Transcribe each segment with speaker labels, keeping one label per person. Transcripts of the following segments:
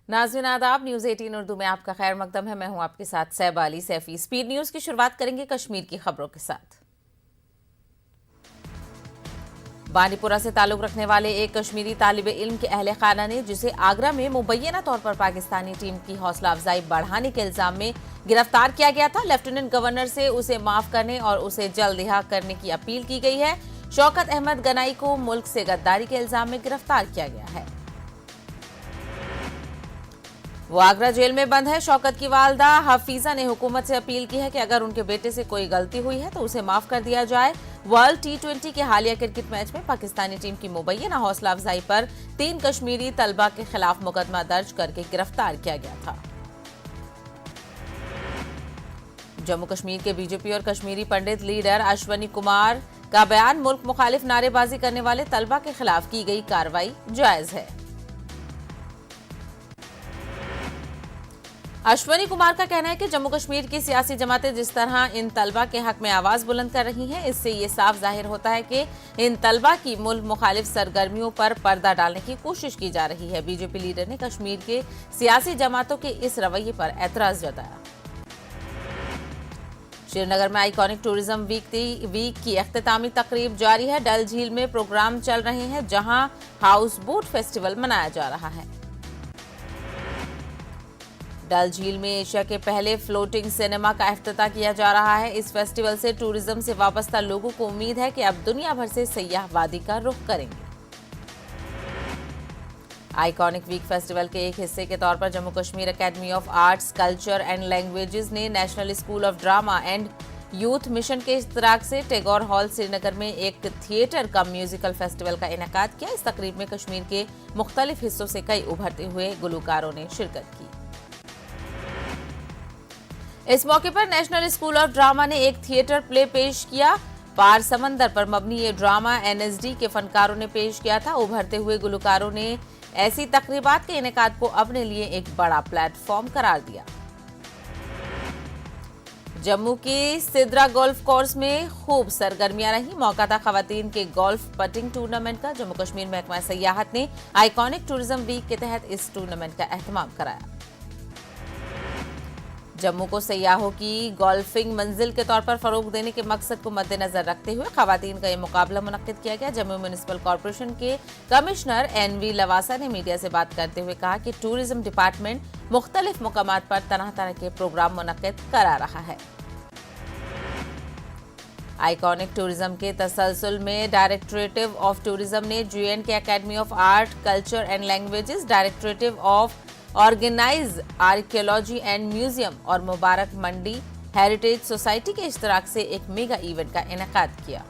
Speaker 1: नाज़रीन आदाब, न्यूज़ 18 उर्दू में आपका खैर मकदम है। मैं हूं आपके साथ सैबा अली सैफी। स्पीड न्यूज़ की शुरुआत करेंगे कश्मीर की खबरों के साथ। बांडीपुरा से ताल्लुक रखने वाले एक कश्मीरी तालिब इल्म के अहले खाना ने, जिसे आगरा में मुबैना तौर पर पाकिस्तानी टीम की हौसला अफजाई बढ़ाने के इल्जाम में गिरफ्तार किया गया था। लेफ्टिनेंट गवर्नर से उसे माफ करने और उसे जल्द रिहा करने की अपील की गई है। शौकत अहमद गनाई को मुल्क से गद्दारी के इल्जाम में गिरफ्तार किया गया है। वो आगरा जेल में बंद है। शौकत की वालदा हफीजा ने हुकूमत से अपील की है कि अगर उनके बेटे से कोई गलती हुई है तो उसे माफ कर दिया जाए। वर्ल्ड T20 के हालिया क्रिकेट मैच में पाकिस्तानी टीम की मुबैना हौसला अफजाई पर 3 कश्मीरी तलबा के खिलाफ मुकदमा दर्ज करके गिरफ्तार किया गया था। जम्मू कश्मीर के बीजेपी और कश्मीरी पंडित लीडर अश्वनी कुमार का बयान, मुल्क मुखालिफ नारेबाजी करने वाले तलबा के खिलाफ की गई कार्रवाई जायज है। अश्वनी कुमार का कहना है कि जम्मू कश्मीर की सियासी जमातें जिस तरह इन तलबा के हक में आवाज बुलंद कर रही हैं, इससे ये साफ जाहिर होता है कि इन तलबा की मुल्क मुखालिफ सरगर्मियों पर पर्दा डालने की कोशिश की जा रही है। बीजेपी लीडर ने कश्मीर के सियासी जमातों के इस रवैये पर एतराज जताया। श्रीनगर में आइकॉनिक टूरिज्म वीक की अख्तितामी तकरीब जारी है। डल झील में प्रोग्राम चल रहे हैं, जहां हाउस बोट फेस्टिवल मनाया जा रहा है। डल झील में एशिया के पहले फ्लोटिंग सिनेमा का इफ्तिताह किया जा रहा है। इस फेस्टिवल से टूरिज्म से वाबस्ता लोगों को उम्मीद है कि अब दुनिया भर से सयाह वादी का रुख करेंगे। आइकॉनिक वीक फेस्टिवल के एक हिस्से के तौर पर Jammu Kashmir academy of arts, culture and languages ने national school of drama and youth mission के इश्तराक से टैगोर हॉल श्रीनगर में एक थिएटर कम म्यूजिकल फेस्टिवल का इनेकाद किया। इस तकरीब में कश्मीर के मुख्तलिफ हिस्सों से कई उभरते हुए गुलकारों ने शिरकत की। इस मौके पर नेशनल स्कूल ऑफ ड्रामा ने एक थिएटर प्ले पेश किया। पार समंदर पर मबनी ये ड्रामा NSD के फनकारों ने पेश किया था। उभरते हुए गुलकारों ने ऐसी तकरीबात के इनेकाद को अपने लिए एक बड़ा प्लेटफॉर्म करार दिया। जम्मू की सिद्रा गोल्फ कोर्स में खूब सरगर्मियां रही। मौका था खवातीन के गोल्फ पटिंग टूर्नामेंट का। जम्मू कश्मीर महकमा सयाहत ने आइकॉनिक टूरिज्म वीक के तहत इस टूर्नामेंट का एहतमाम कराया। जम्मू को सयाहों की गोल्फिंग मंजिल के तौर पर फरोग देने के मकसद को मद्देनजर रखते हुए खवातीन का यह मुकाबला मुनक्किद किया गया। जम्मू म्युनिसिपल कॉर्पोरेशन के कमिश्नर NV लवासा ने मीडिया से बात करते हुए कहा कि टूरिज्म डिपार्टमेंट मुख्तलिफ मुकामात पर तरह तरह के प्रोग्राम मुनक्किद करा रहा है। आइकॉनिक टूरिज्म के तसलसल में डायरेक्टरेटिव ऑफ टूरिज्म ने JNK academy of art, culture and languages, directorate of organise archaeology and museum और मुबारक मंडी हेरिटेज सोसाइटी के इश्तराक से एक मेगा इवेंट का इनेकाद किया।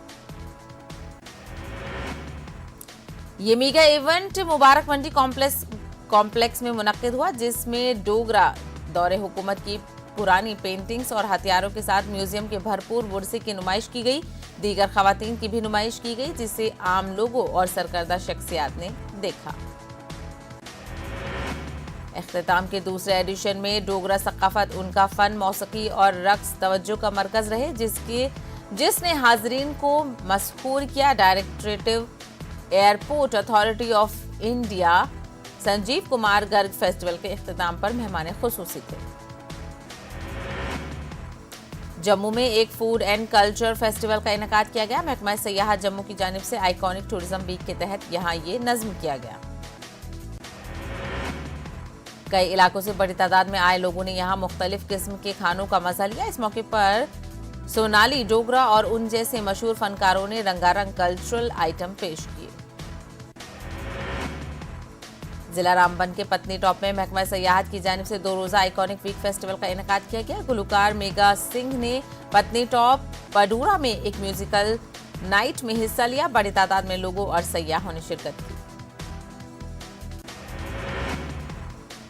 Speaker 1: ये mega event Mubarak Mandi complex में मुनक्किद हुआ, जिसमें डोगरा दौरे हुकूमत की पुरानी पेंटिंग्स और हथियारों के साथ म्यूजियम के भरपूर वर्से की नुमाइश की गई। दीगर खवातीन की भी नुमाइश की गई, जिसे आम लोगों और सरकर्दा शख्सियात ने देखा। इख्तिताम के दूसरे एडिशन में डोगरा सकाफत, उनका फन, मौसीकी और रक्स तवज्जो का मरकज रहे, जिसने हाजरीन को मसहूर किया। Directorate airport authority of India Sanjeev Kumar Garg festival के इख्तिताम पर मेहमान खुसूसी थे। जम्मू में एक फूड एंड कल्चर फेस्टिवल का इनेकाद किया गया। महकमा सयाहत जम्मू की जानिब से आइकॉनिक टूरिज्म वीक के तहत यहाँ ये नज्म किया गया। कई इलाकों से बड़ी तादाद में आए लोगों ने यहाँ मुख्तलिफ किस्म के खानों का मजा लिया। इस मौके पर सोनाली, डोगरा और उन जैसे मशहूर फनकारों ने रंगारंग कल्चरल आइटम पेश किए। जिला रामबन के पत्नी टॉप में महकमा सयाहत की जानिब से 2 रोजा आइकॉनिक वीक फेस्टिवल का इनेकाद किया गया। गुलकार मेगा सिंह ने पत्नी टॉप पडूरा में एक म्यूजिकल नाइट में हिस्सा लिया। बड़ी तादाद में लोगों और सयाहों ने शिरकत की।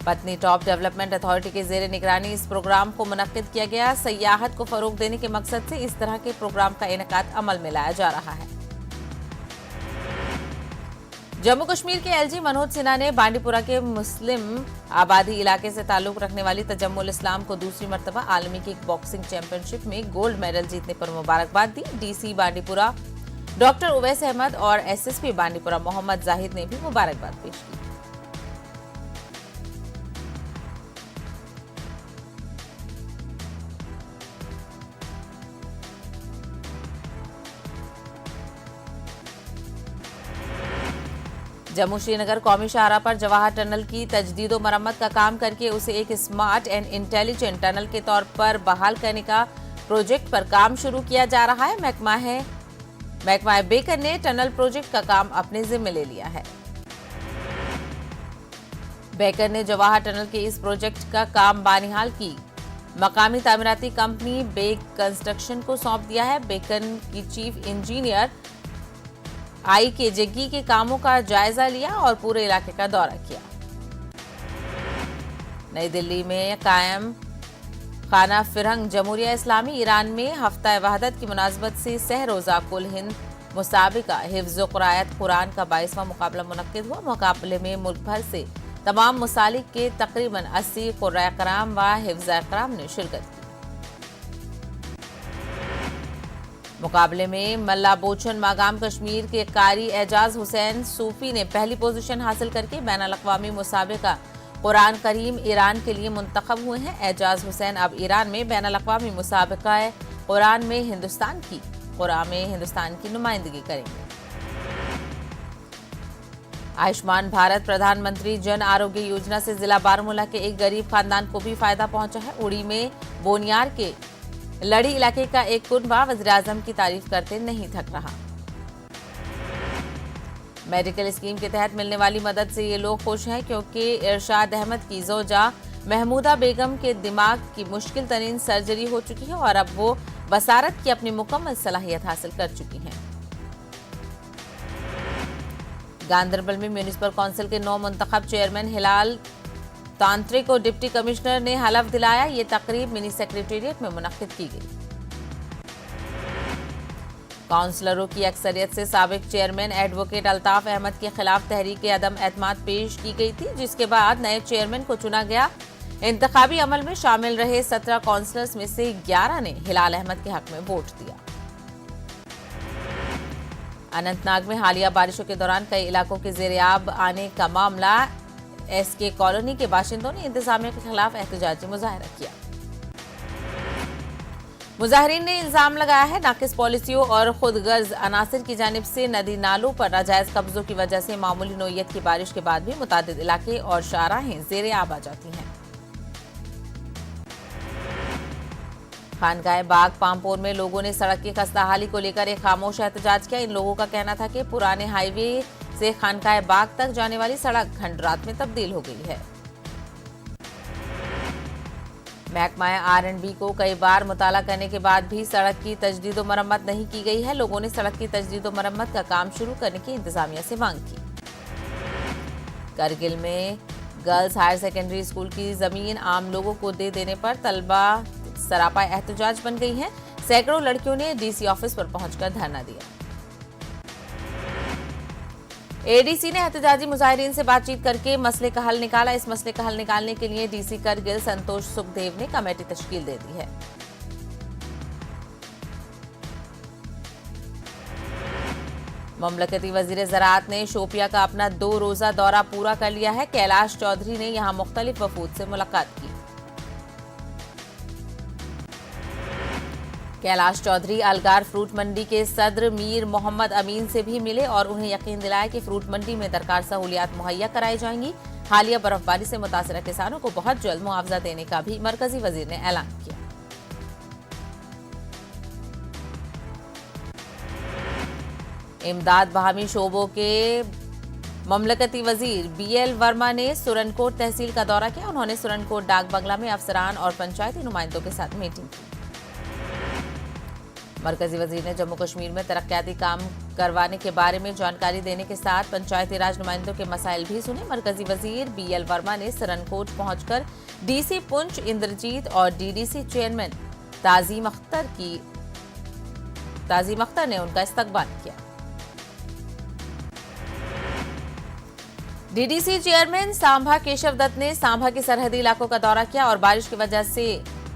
Speaker 1: पत्नी टॉप डेवलपमेंट अथॉरिटी के जेर निगरानी इस प्रोग्राम को मुनक्किद किया गया। सयाहत को फरोग देने के मकसद से इस तरह के प्रोग्राम का इनेकाद अमल में लाया जा रहा है। जम्मू कश्मीर के LG मनोज सिन्हा ने बांडीपुरा के मुस्लिम आबादी इलाके से ताल्लुक रखने वाली तजम्मुल इस्लाम को दूसरी मर्तबा आलमी किक बॉक्सिंग चैंपियनशिप में गोल्ड मेडल जीतने पर मुबारकबाद दी। DC बांडीपुरा डॉक्टर उवैस अहमद और SSP बांडीपुरा मोहम्मद जाहिद ने भी मुबारकबाद पेश की। जम्मू श्रीनगर कौमी शाहराह पर जवाहर टनल की तजदीद व मरम्मत का काम करके उसे एक स्मार्ट एंड इंटेलिजेंट टनल के तौर पर बहाल करने का प्रोजेक्ट पर काम शुरू किया जा रहा है। महकमा बेकर ने टनल प्रोजेक्ट का काम अपने जिम्मे ले लिया है। बेकर ने जवाहर टनल के इस प्रोजेक्ट का काम बानिहाल की मकामी तामीराती कंपनी बेग कंस्ट्रक्शन को सौंप दिया है। बेकर की चीफ इंजीनियर आई के जग्गी के कामों का जायजा लिया और पूरे इलाके का दौरा किया। नई दिल्ली में कायम खाना फिरंग जमहूरिया इस्लामी ईरान में हफ्ता वहदत की मुनासबत से सह रोजा कुल हिंद मुसाबिका हिफ्ज़ क़ुरायत कुरान का 22वां मुकाबला मुनक्किद हुआ। मुकाबले में मुल्क भर से तमाम मसालिक के तकरीबन 80 क़ुर्रा कराम व हिफ्ज़ कराम ने शिरकत की। मुकाबले में मल्ला बोचन मागाम कश्मीर के कारी एजाज हुसैन सूफी ने पहली पोजीशन हासिल करके बैनुल अक़वामी मुसाबिका कुरान करीम ईरान के लिए मुंतखब हुए हैं। एजाज हुसैन अब ईरान में बैनुल अक़वामी मुसाबिका कुरान में हिंदुस्तान की नुमाइंदगी करेंगे। आयुष्मान भारत प्रधानमंत्री जन आरोग्य योजना से जिला बारामूला के एक गरीब खानदान को भी फायदा पहुंचा है। उड़ी में बोनियार के लड़ी इलाके का एक कुनबा वज़ीर-ए-आज़म की तारीफ करते नहीं थक रहा। मेडिकल स्कीम के तहत मिलने वाली मदद से ये लोग खुश हैं क्योंकि इरशाद अहमद की जोजा महमूदा बेगम के दिमाग की मुश्किल तरीन सर्जरी हो चुकी है और अब वो बसारत की अपनी मुकम्मल सलाहियत हासिल कर चुकी हैं। गांदरबल में म्यूनिसिपल काउंसिल के 9 मुंतखब चेयरमैन हिलाल तांत्रिक को डिप्टी कमिश्नर ने हलफ दिलाया। ये तकरीब मिनी सेक्रेटेरिएट में मुनक्किद की गई। काउंसलरों की अक्सरियत से साबिक चेयरमैन एडवोकेट अल्ताफ अहमद के खिलाफ तहरीक अदम एतमाद पेश की गई थी, जिसके बाद नए चेयरमैन को चुना गया। इंतखाबी अमल में शामिल रहे 17 काउंसलर्स में से 11 ने हिलाल अहमद के हक में वोट दिया। अनंतनाग में हालिया बारिशों के दौरान कई इलाकों के ज़ेर-ए-आब आने का मामला। एसके कॉलोनी के बाशिंदों ने इंतजामिया के खिलाफ एहतजाजी मुजाहरा किया। मुजाहिरीन ने इल्जाम लगाया है नाकिस पॉलिसियों और खुदगर्ज अनासिर की जानिब से नदी नालों पर नाजायज कब्जों की वजह से मामूली नोयत की बारिश के बाद भी मुतादिद इलाके और शाहराहें ज़ेर-ए-आब आ जाती हैं। खानकाए बाग पामपोर में लोगों ने सड़क की खस्ताहाली को लेकर एक खामोश एहतजाज किया। इन लोगों का कहना था कि पुराने हाईवे से खानकाए बाग तक जाने वाली सड़क घंट-रात में तब्दील हो गई है। महकमा R&B को कई बार मुताला करने के बाद भी सड़क की तजदीद व मरम्मत नहीं की गई है। लोगों ने सड़क की तजदीद व मरम्मत का काम शुरू करने की इंतजामिया से मांग की। करगिल में गर्ल्स हायर सेकेंडरी स्कूल की जमीन आम लोगों को दे देने पर तलबा सरापा एहतजाज बन गई हैं। सैकड़ों लड़कियों ने DC ऑफिस पर पहुंचकर धरना दिया। ADC ने एहतजाजी मुजाहिरीन से बातचीत करके मसले का हल निकाला। इस मसले का हल निकालने के लिए DC करगिल संतोष सुखदेव ने कमेटी तश्कील दे दी है। ममलकती वजीर ज़राअत ने शोपिया का अपना 2 रोजा दौरा पूरा कर लिया है। कैलाश चौधरी ने यहां मुख्तलिफ वफूद से मुलाकात की। कैलाश चौधरी अलगार फ्रूट मंडी के सदर मीर मोहम्मद अमीन से भी मिले और उन्हें यकीन दिलाया कि फ्रूट मंडी में दरकार सहूलियात मुहैया कराई जाएंगी। हालिया बर्फबारी से मुतासरा किसानों को बहुत जल्द मुआवजा देने का भी मरकजी वजीर ने ऐलान किया। इमदाद बहामी शोबों के ममलकती वजीर BL वर्मा ने सुरनकोट तहसील का दौरा किया। उन्होंने सुरनकोट डाक बंगला में अफसरान और पंचायती नुमाइंदों के साथ मीटिंग की। मरकजी वजीर ने जम्मू कश्मीर में तरक्याती काम करवाने के बारे में जानकारी देने के साथ पंचायती राज नुमाइंदों के मसाइल भी सुने। मरकजी वजीर BL वर्मा ने सरनकोट पहुंचकर DC पुंछ इंद्रजीत और DDC चेयरमैन ताजीम अख्तर ने उनका इस्तकबाल किया। DDC चेयरमैन सांभा केशव दत्त ने सांभा के सरहदी इलाकों का दौरा किया और बारिश की वजह से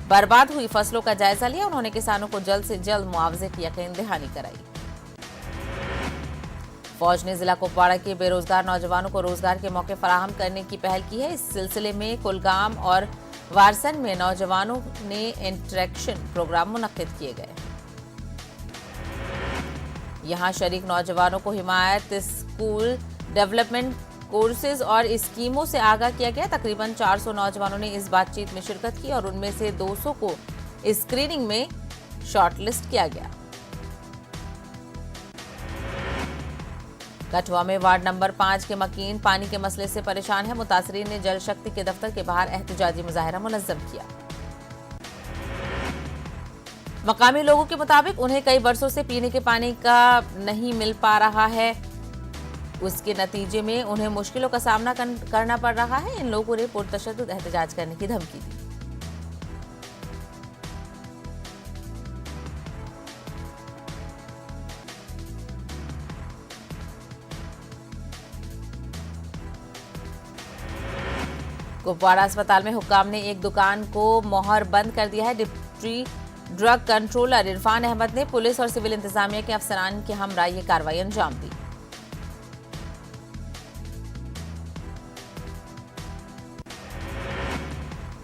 Speaker 1: बर्बाद हुई फसलों का जायजा लिया। उन्होंने किसानों को जल्द से जल्द मुआवजे की यकीन दहानी कराई। फौज ने जिला कुपवाड़ा के बेरोजगार नौजवानों को रोजगार के मौके फराहम करने की पहल की है। इस सिलसिले में कुलगाम और वारसन में नौजवानों ने इंटरेक्शन प्रोग्राम मुनक्किद किए गए। यहां शरीक नौजवानों को हिमायत स्कूल डेवलपमेंट कोर्सेज और स्कीमों से आगाह किया गया। तकरीबन 400 नौजवानों ने इस बातचीत में शिरकत की और उनमें से 200 को स्क्रीनिंग में शॉर्टलिस्ट किया गया। कठुआ में वार्ड नंबर 5 के मकीन पानी के मसले से परेशान है। मुतासरीन ने जल शक्ति के दफ्तर के बाहर एहतजाजी मुजाहरा मुनज़्ज़म किया। मकामी लोगों के मुताबिक उन्हें कई वर्षों से पीने के पानी का नहीं मिल पा रहा है। उसके नतीजे में उन्हें मुश्किलों का सामना करना पड़ रहा है। इन लोगों ने पुरतशद्दुद एहतजाज करने की धमकी दी। कुपवाड़ा अस्पताल में हुक्काम ने एक दुकान को मोहर बंद कर दिया है। Deputy drug controller Irfan Ahmed ने पुलिस और सिविल इंतजामिया के अफसरान के हमरा ये कार्रवाई अंजाम दी।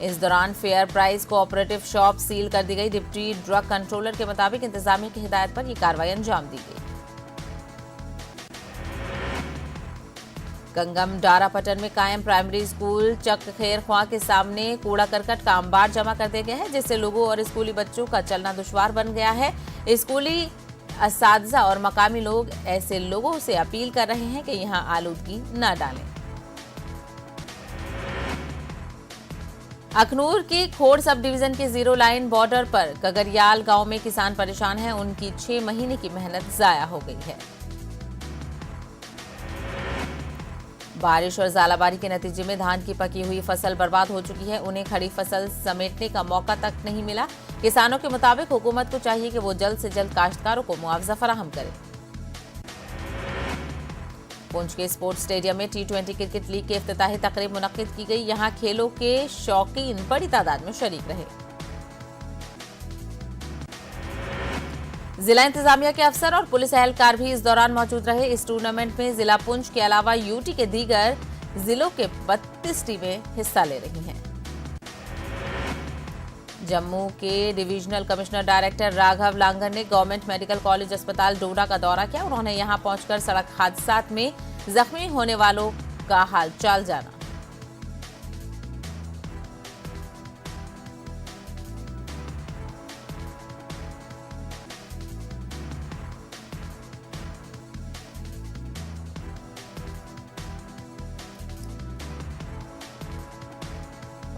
Speaker 1: इस दौरान fair price cooperative shop seal कर दी गई। डिप्टी ड्रग कंट्रोलर के मुताबिक इंतजामिया की हिदायत पर यह कार्रवाई अंजाम दी गई। गंगम डारापटन में कायम प्राइमरी स्कूल चक खैर ख्वाह के सामने कूड़ा करकट का अंबार जमा कर दिया गया है, जिससे लोगों और स्कूली बच्चों का चलना दुश्वार बन गया है। स्कूली असातिज़ा और मकामी लोग ऐसे लोगों से अपील कर रहे हैं कि यहां आलूदगी न डालें। अखनूर के खोड़ सब डिवीजन के जीरो लाइन बॉर्डर पर कगरियाल गांव में किसान परेशान हैं। उनकी 6 महीने की मेहनत जाया हो गई है। बारिश और ज़ालाबारी के नतीजे में धान की पकी हुई फसल बर्बाद हो चुकी है। उन्हें खड़ी फसल समेटने का मौका तक नहीं मिला। किसानों के मुताबिक हुकूमत को चाहिए कि वो जल्द से जल्द काश्तकारों को मुआवजा फराहम करे। पुंछ के स्पोर्ट्स स्टेडियम में T20 क्रिकेट लीग की इफ्तिताही तकरीब मुनक्किद की गई। यहां खेलों के शौकीन बड़ी तादाद में शरीक रहे। जिला इंतजामिया के अफसर और पुलिस एहलकार भी इस दौरान मौजूद रहे। इस टूर्नामेंट में जिला पुंछ के अलावा यूटी के दीगर जिलों के 32 टीमें हिस्सा ले रही हैं। जम्मू के डिविजनल कमिश्नर डायरेक्टर राघव लांगर ने गवर्नमेंट मेडिकल कॉलेज अस्पताल डोडा का दौरा किया। उन्होंने यहां पहुंचकर सड़क हादसात में जख्मी होने वालों का हालचाल जाना।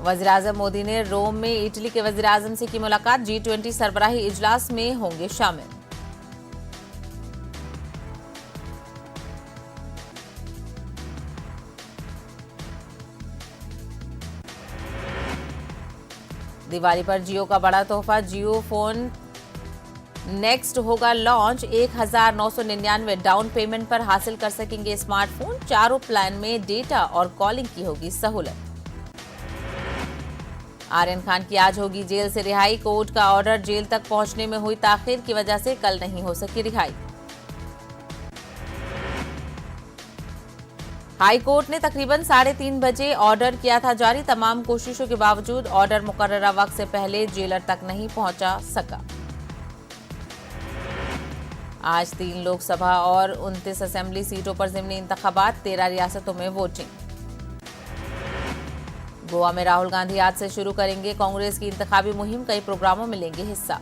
Speaker 1: वज़ीर-ए-आज़म मोदी ने रोम में इटली के वज़ीर-ए-आज़म से की मुलाकात। G20 सरबराही इजलास में होंगे शामिल। दिवाली पर जियो का बड़ा तोहफा। जियो फोन नेक्स्ट होगा लॉन्च। 1999 डाउन पेमेंट पर हासिल कर सकेंगे स्मार्टफोन। चारों प्लान में डेटा और कॉलिंग की होगी सहूलत। आर्यन खान की आज होगी जेल से रिहाई। कोर्ट का ऑर्डर जेल तक पहुंचने में हुई ताखिर की वजह से कल नहीं हो सकी रिहाई। हाई कोर्ट ने तकरीबन 3:30 बजे ऑर्डर किया था जारी। तमाम कोशिशों के बावजूद ऑर्डर मुकर्ररा वक्त से पहले जेलर तक नहीं पहुंचा सका। आज 3 लोकसभा और 29 असेंबली सीटों पर ज़िमनी इंतखाबात। 13 रियासतों में वोटिंग। गोवा में राहुल गांधी आज से शुरू करेंगे कांग्रेस की इंतखाबी मुहिम। कई प्रोग्रामों में लेंगे हिस्सा।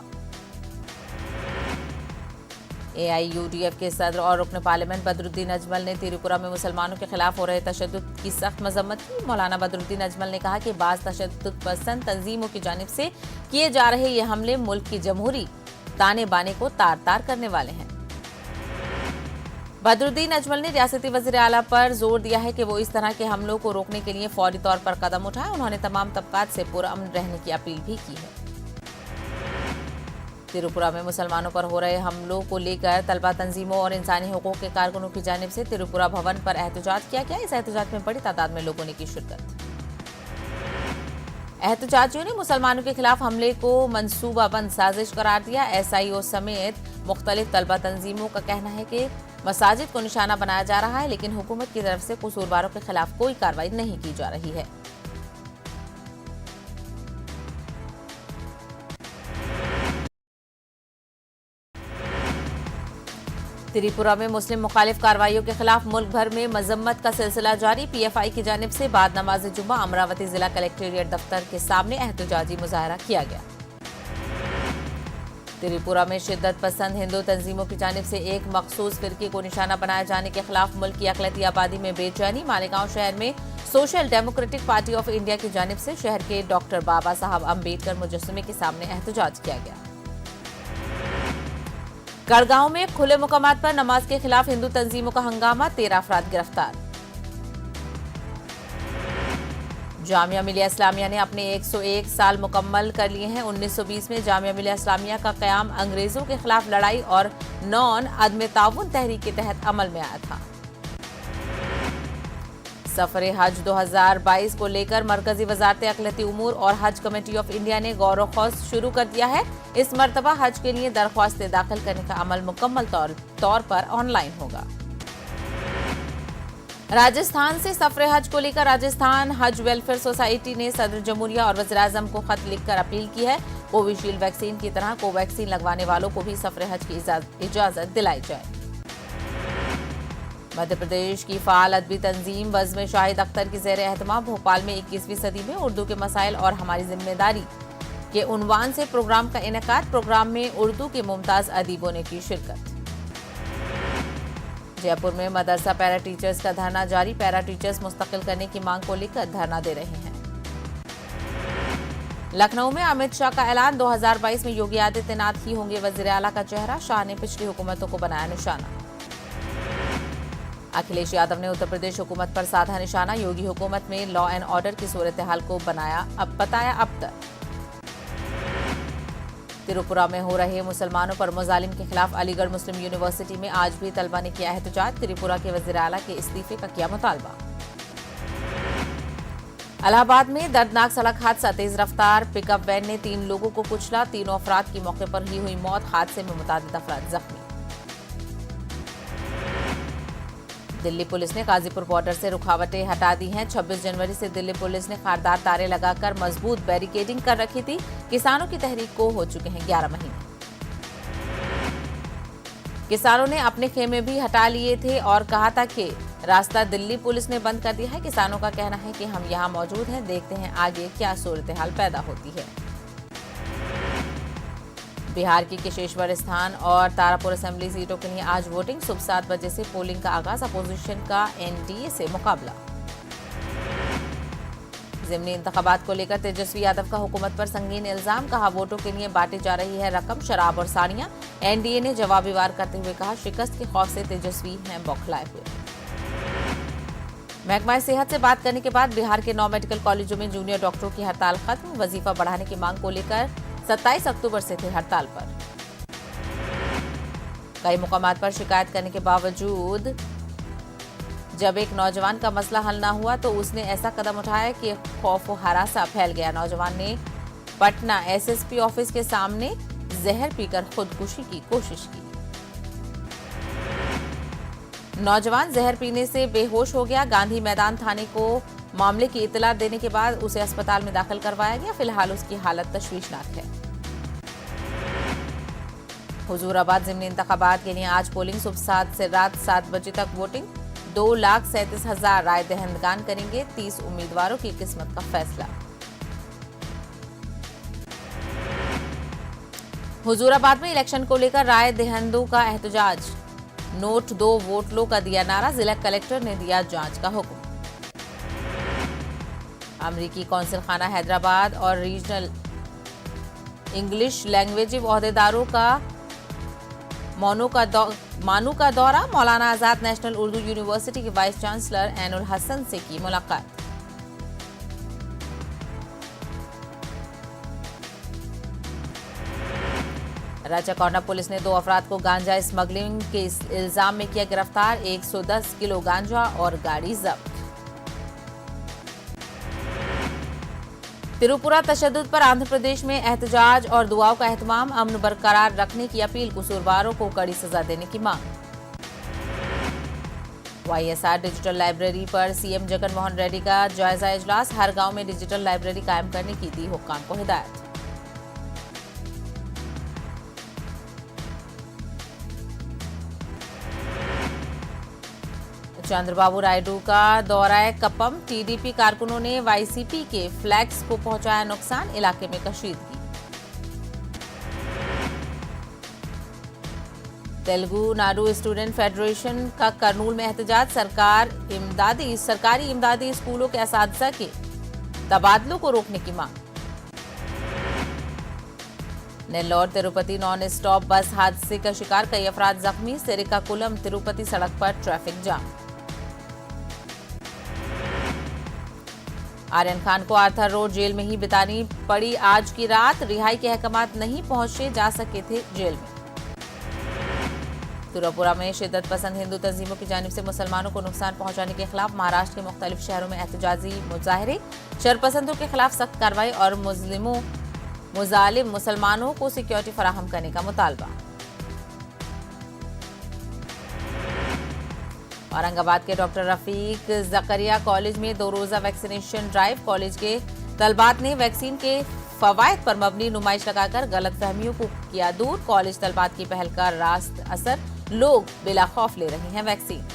Speaker 1: AIUDF के सदर और रुकन पार्लियामेंट बदरुद्दीन अजमल ने त्रिपुरा में मुसलमानों के खिलाफ हो रहे तशद्दुद की सख्त मजम्मत की। मौलाना बदरुद्दीन अजमल ने कहा कि बाज़ तशद्दुद पसंद तंजीमों की जानिब से किए जा रहे ये हमले मुल्क की जमहूरी ताने बाने को तार तार करने वाले हैं। बदरुद्दीन अजमल ने रियासती वज़ीर आला पर जोर दिया है कि वो इस तरह के हमलों को रोकने के लिए फौरी तौर पर कदम उठाएं। उन्होंने तमाम तबकात से पुरअमन रहने की अपील भी की है। त्रिपुरा में मुसलमानों पर हो रहे हमलों को लेकर तलबा तंजीमों और इंसानी हुकूक के कारकुनों की जानिब से त्रिपुरा भवन पर एहतजाज किया गया। इस एहतजाज में बड़ी तादाद में लोगों ने की शिरकत। एहतजाजियों ने मुसलमानों के खिलाफ हमले को मंसूबाबंद साजिश करार दिया। SIO समेत मुख्तलिफ तलबा तंजीमों का कहना है कि मसाजिद को निशाना बनाया जा रहा है, लेकिन हुकूमत की तरफ से कसूरवारों के खिलाफ कोई कार्रवाई नहीं की जा रही है। त्रिपुरा में मुस्लिम मुखालिफ कार्रवाइयों के खिलाफ मुल्क भर में मजम्मत का सिलसिला जारी। पीएफआई की जानिब से बाद नमाज जुम्मा अमरावती जिला कलेक्ट्रेट दफ्तर के सामने एहतजाजी मुजाहरा किया गया। त्रिपुरा में शिद्दत पसंद हिंदू तंजीमों की जानिब से एक मखसूस फिरके को निशाना बनाए जाने के खिलाफ मुल्क की अकलियती आबादी में बेचैनी। मालेगांव शहर में social democratic party of India की जानिब से शहर के डॉक्टर बाबा साहब अम्बेडकर मुजस्समे के सामने एहतजाज किया गया। कड़गांव में खुले मुकामात पर नमाज के खिलाफ हिंदू तंजीमों का हंगामा, 13 अफराद गिरफ्तार। जामिया मिलिया इस्लामिया ने अपने 101 साल मुकम्मल कर लिए हैं। 1920 में जामिया मिलिया इस्लामिया का क़याम अंग्रेजों के खिलाफ लड़ाई और नॉन अदम ताउन तहरीक के तहत अमल में आया था। सफरे हज 2022 को लेकर मरकजी वजारत अक़लियती उमूर और हज कमेटी ऑफ इंडिया ने गौर ख़ौस शुरू कर दिया है। इस मरतबा हज के लिए दरख्वास्तें दाखिल करने का अमल मुकम्मल तौर पर ऑनलाइन होगा। राजस्थान से सफरे हज को लेकर राजस्थान हज वेलफेयर सोसाइटी ने सदर जमहूरिया और वज़ीर-ए-आज़म को खत लिखकर अपील की है। कोविशील्ड वैक्सीन की तरह कोवैक्सीन लगवाने वालों को भी सफरे हज की इजाजत दिलाई जाए। मध्य प्रदेश की फाल अदबी तंजीम बज़्म शाहिद अख्तर की ज़ेर एहतमाम भोपाल में 21वीं सदी में उर्दू के मसाइल और हमारी जिम्मेदारी के उन्वान से प्रोग्राम का इनेकाद। प्रोग्राम में उर्दू के मुमताज़ अदीबों ने की शिरकत। जयपुर में मदरसा पैरा टीचर्स का धरना जारी। पैरा टीचर्स मुस्तकिल करने की मांग को लेकर धरना दे रहे हैं। लखनऊ में अमित शाह का ऐलान, 2022 में योगी आदित्यनाथ ही होंगे वज़ीर आला का चेहरा। शाह ने पिछली हुकूमतों को बनाया निशाना। अखिलेश यादव ने उत्तर प्रदेश हुकूमत पर साधा निशाना। योगी हुकूमत में लॉ एंड ऑर्डर की सूरत हाल को बताया अबतर। त्रिपुरा में हो रहे मुसलमानों पर मुजालिम के खिलाफ अलीगढ़ मुस्लिम यूनिवर्सिटी में आज भी तलबा ने किया एहतजाज। त्रिपुरा के वज़ीर आला के इस्तीफे का किया मुतालबा। इलाहाबाद में दर्दनाक सड़क हादसा, तेज रफ्तार पिकअप वैन ने 3 लोगों को कुचला। 3 अफराद की मौके पर ही हुई मौत। हादसे में मुतादिद अफराद जख्मी। दिल्ली पुलिस ने गाजीपुर बॉर्डर से रुकावटें हटा दी हैं। 26 जनवरी से दिल्ली पुलिस ने खारदार तारे लगाकर मजबूत बैरिकेडिंग कर रखी थी। किसानों की तहरीक को हो चुके हैं 11 महीने। किसानों ने अपने खेमे भी हटा लिए थे और कहा था कि रास्ता दिल्ली पुलिस ने बंद कर दिया है। किसानों का कहना है कि हम यहां मौजूद हैं, देखते हैं आगे क्या सूरत हाल पैदा होती है। बिहार की केशेश्वर स्थान और तारापुर असेंबली सीटों के लिए आज वोटिंग। सुबह 7 बजे से पोलिंग का आगाज। अपोजिशन का एनडीए से मुकाबला। ज़िमनी इंतखाबात को लेकर तेजस्वी यादव का हुकूमत पर संगीन इल्जाम, कहा वोटों के लिए बांटी जा रही है रकम, शराब और साड़ियां। एनडीए ने जवाबी वार करते हुए कहा शिकस्त के खौफ से तेजस्वी हैं बौखलाए हुए। महकमा सेहत से बात करने के बाद बिहार के 9 मेडिकल कॉलेजों में जूनियर डॉक्टरों की हड़ताल खत्म। वजीफा बढ़ाने की मांग को लेकर 27 अक्टूबर से थे हड़ताल पर। कई मुकामात पर शिकायत करने के बावजूद जब एक नौजवान का मसला हल न हुआ तो उसने ऐसा कदम उठाया कि खौफ व हरासा फैल गया। नौजवान ने पटना एसएसपी ऑफिस के सामने जहर पीकर खुदकुशी की कोशिश की। नौजवान जहर पीने से बेहोश हो गया। गांधी मैदान थाने को मामले की इतला देने के बाद उसे अस्पताल में दाखिल करवाया गया। फिलहाल उसकी हालत तशवीशनाक है। हुजूराबाद ज़िमनी इंतखाबात के लिए आज पोलिंग। सुबह 7 से रात 7 बजे तक वोटिंग। 2,37,000 राय दहंदगान करेंगे। 30 उम्मीदवारों की किस्मत का फैसला। हुजूराबाद में इलेक्शन को लेकर राय दहंदों का एहतजाज। नोट दो वोट लो का दिया नारा। जिला कलेक्टर ने दिया जांच का हुक्म। अमरीकी कौंसिल खाना हैदराबाद और रीजनल इंग्लिश लैंग्वेज ओहदेदारों का मानू का दौरा। मौलाना आजाद नेशनल उर्दू यूनिवर्सिटी के वाइस चांसलर ऐनुल हसन से की मुलाकात। राचाकोंडा पुलिस ने 2 अफराद को गांजा स्मगलिंग के इल्जाम में किया गिरफ्तार। 110 किलो गांजा और गाड़ी जब्त। त्रिपुरा तशद्दुद पर आंध्र प्रदेश में एहतजाज और दुआओं का एहतमाम। अमन बरकरार रखने की अपील। कसूरवारों को कड़ी सजा देने की मांग। वाईएसआर डिजिटल लाइब्रेरी पर सीएम जगन मोहन रेड्डी का जायजा इजलास। हर गांव में डिजिटल लाइब्रेरी कायम करने की दी हुक्काम को हिदायत। चंद्रबाबू नायडू का दौरा कपम, टीडीपी कारकुनों ने वाईसीपी के फ्लैग्स को पहुंचाया नुकसान, इलाके में कशीदगी। तेलुगु नाडु स्टूडेंट फेडरेशन का करनूल में एहतजाज, सरकारी इमदादी स्कूलों के असातिज़ा के तबादलों को रोकने की मांग। Nellore Tirupati non stop bus हादसे का शिकार, कई अफराद जख्मी, सिरिकाकुलम तिरुपति सड़क पर ट्रैफिक जाम। आर्यन खान को आर्थर रोड जेल में ही बितानी पड़ी आज की रात, रिहाई के अहकामात नहीं पहुंचे जा सके थे जेल में। तुरापुरा में शिद्दत पसंद हिंदू तंजीमों की जानिब से मुसलमानों को नुकसान पहुंचाने के खिलाफ महाराष्ट्र के मुख्तलिफ शहरों में एहतजाजी मुजाहरे, शरपसंदों के खिलाफ सख्त कार्रवाई और मुजालिम मुसलमानों को सिक्योरिटी फराहम करने का मुतालबा। औरंगाबाद के डॉक्टर रफीक जकरिया कॉलेज में 2 रोजा वैक्सीनेशन ड्राइव, कॉलेज के तलबात ने वैक्सीन के फवायद पर मबनी नुमाइश लगाकर गलतफहमियों को किया दूर, कॉलेज तलबात की पहल का रास्त असर, लोग बिला खौफ ले रहे हैं वैक्सीन।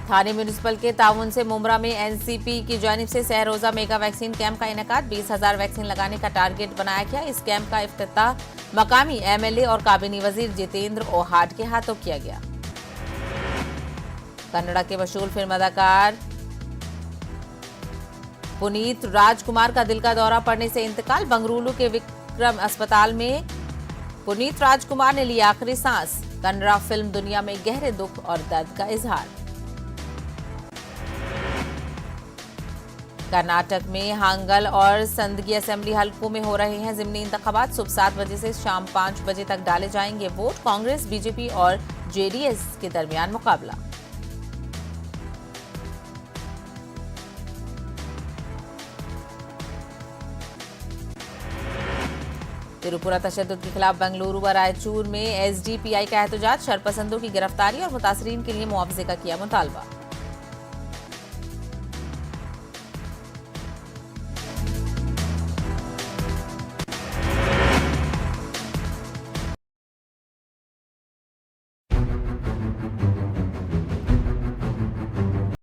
Speaker 1: थाने म्यूनिसिपल के ताउन से मुमरा में एनसीपी की जानिब से सह रोजा मेगा वैक्सीन कैंप का इनेकाद, 20,000 वैक्सीन लगाने का टारगेट बनाया गया। इस कैंप का इफ्तिताह मकामी एमएलए और काबीनी वजीर जितेंद्र ओहाड के हाथों किया गया। कन्नड़ा के मशहूर फिल्म अदाकार पुनीत राजकुमार का दिल का दौरा पड़ने से इंतकाल, बंगलुरु के विक्रम अस्पताल में पुनीत राजकुमार ने ली आखिरी सांस, कन्नड़ा फिल्म दुनिया में गहरे दुख और दर्द का इजहार। कर्नाटक में हांगल और संदगी असेंबली हलकों में हो रहे हैं जिमनी इंतखाबात, सुबह 7 बजे से शाम 5 बजे तक डाले जाएंगे वोट, कांग्रेस, बीजेपी और जेडीएस के दरमियान मुकाबला। तिरुपुरा तशद्दुद के खिलाफ बेंगलुरु व रायचूर में एसडीपीआई का एहतजाज, शरपसंदों की गिरफ्तारी और मुतासरीन के लिए मुआवजे का किया मुतालबा।